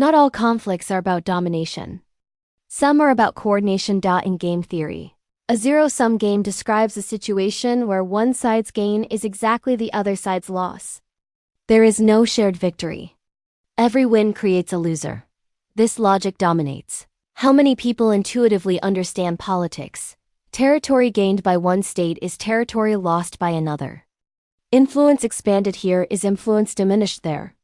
Not all conflicts are about domination. Some are about coordination. In game theory, a zero-sum game describes a situation where one side's gain is exactly the other side's loss. There is no shared victory. Every win creates a loser. This logic dominates how many people intuitively understand politics. Territory gained by one state is territory lost by another. Influence expanded here is influence diminished there.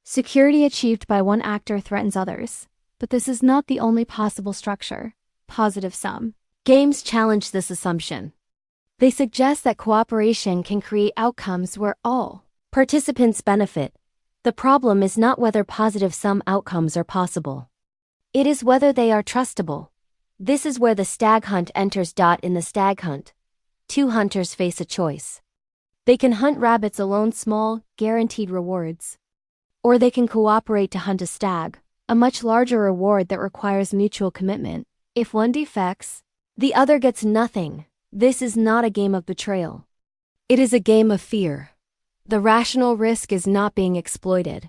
Security achieved by one actor threatens others, but this is not the only possible structure. Positive sum games challenge this assumption. They suggest that cooperation can create outcomes where all participants benefit. The problem is not whether positive sum outcomes are possible. It is whether they are trustable. This is where the stag hunt enters. In the stag hunt, two hunters face a choice. They can hunt rabbits alone, small, guaranteed rewards. Or they can cooperate to hunt a stag, a much larger reward that requires mutual commitment. If one defects, the other gets nothing. This is not a game of betrayal. It is a game of fear. The rational risk is not being exploited.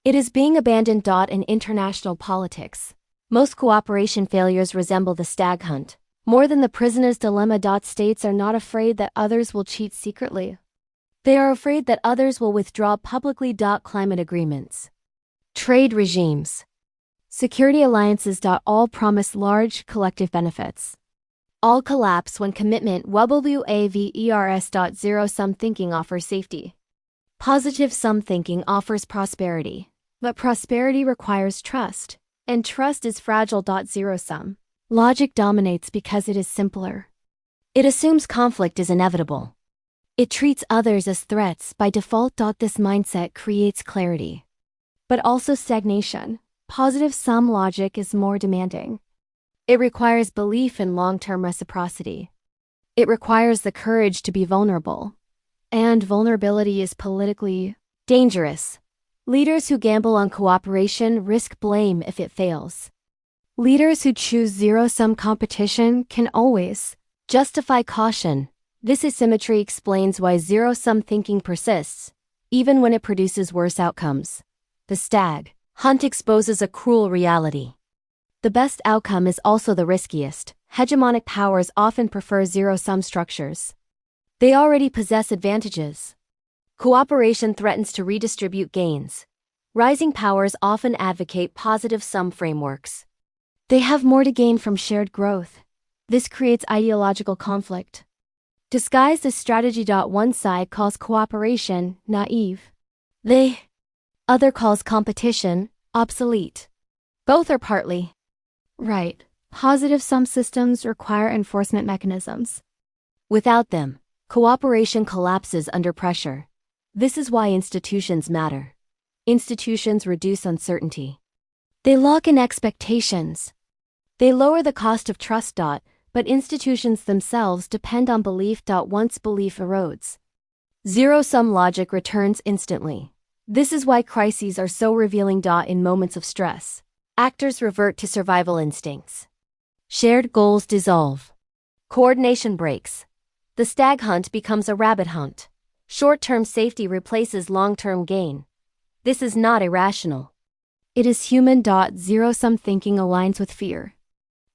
It is being abandoned. In international politics, most cooperation failures resemble the stag hunt. More than the prisoner's dilemma. States are not afraid that others will cheat secretly. They are afraid that others will withdraw publicly. Climate agreements. Trade regimes. Security alliances. All promise large collective benefits. All collapse when commitment wavers. Zero-sum thinking offers safety. Positive sum thinking offers prosperity. But prosperity requires trust, and trust is fragile. Zero-sum logic dominates because it is simpler. It assumes conflict is inevitable. It treats others as threats by default. This mindset creates clarity, but also stagnation. Positive sum logic is more demanding. It requires belief in long-term reciprocity. It requires the courage to be vulnerable. And vulnerability is politically dangerous. Leaders who gamble on cooperation risk blame if it fails. Leaders who choose zero-sum competition can always justify caution. This asymmetry explains why zero-sum thinking persists, even when it produces worse outcomes. The stag hunt exposes a cruel reality. The best outcome is also the riskiest. Hegemonic powers often prefer zero-sum structures. They already possess advantages. Cooperation threatens to redistribute gains. Rising powers often advocate positive sum frameworks. They have more to gain from shared growth. This creates ideological conflict. Disguised as strategy. One side calls cooperation naive. The other calls competition obsolete. Both are partly right. Positive sum systems require enforcement mechanisms. Without them, cooperation collapses under pressure. This is why institutions matter. Institutions reduce uncertainty. They lock in expectations. They lower the cost of trust. But institutions themselves depend on belief. Once belief erodes, zero-sum logic returns instantly. This is why crises are so revealing. In moments of stress, actors revert to survival instincts. Shared goals dissolve. Coordination breaks. The stag hunt becomes a rabbit hunt. Short-term safety replaces long-term gain. This is not irrational. It is human. Zero-sum thinking aligns with fear.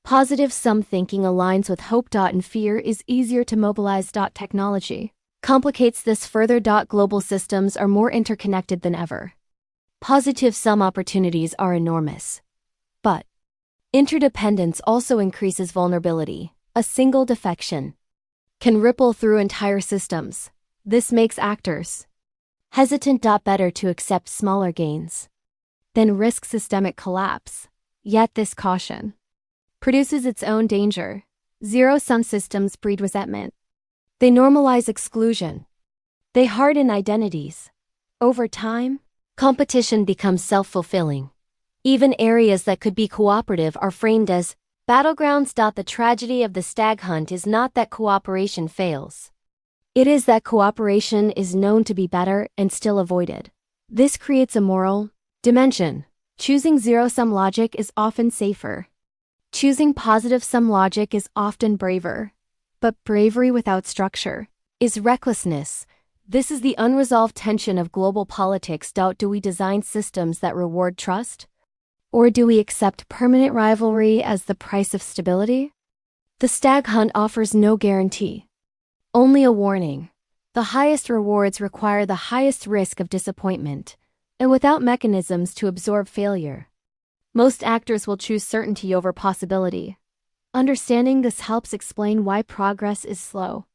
Positive sum thinking aligns with hope. And fear is easier to mobilize. Technology complicates this further. Global systems are more interconnected than ever. Positive sum opportunities are enormous. But interdependence also increases vulnerability. A single defection can ripple through entire systems. This makes actors hesitant. Better to accept smaller gains than risk systemic collapse. Yet this caution produces its own danger. Zero-sum systems breed resentment. They normalize exclusion. They harden identities. Over time, competition becomes self-fulfilling. Even areas that could be cooperative are framed as battlegrounds. The tragedy of the stag hunt is not that cooperation fails. It is that cooperation is known to be better and still avoided. This creates a moral dimension. Choosing zero-sum logic is often safer. Choosing positive sum logic is often braver. But bravery without structure is recklessness. This is the unresolved tension of global politics. Do we design systems that reward trust, Or do we accept permanent rivalry as the price of stability? The Stag Hunt offers no guarantee. Only a warning. The highest rewards require the highest risk of disappointment, and without mechanisms to absorb failure. Most actors will choose certainty over possibility. Understanding this helps explain why progress is slow.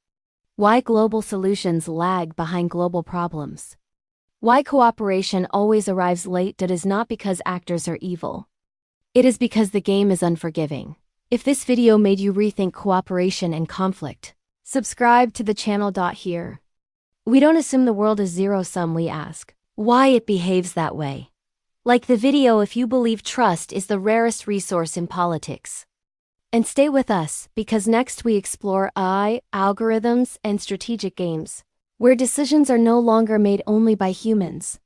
Why global solutions lag behind global problems. Why cooperation always arrives late. That is not because actors are evil. It is because the game is unforgiving. If this video made you rethink cooperation and conflict, subscribe to the channel. Here, we don't assume the world is zero-sum, we ask why it behaves that way. Like the video if you believe trust is the rarest resource in politics. And stay with us, because next we explore AI, algorithms, and strategic games, where decisions are no longer made only by humans,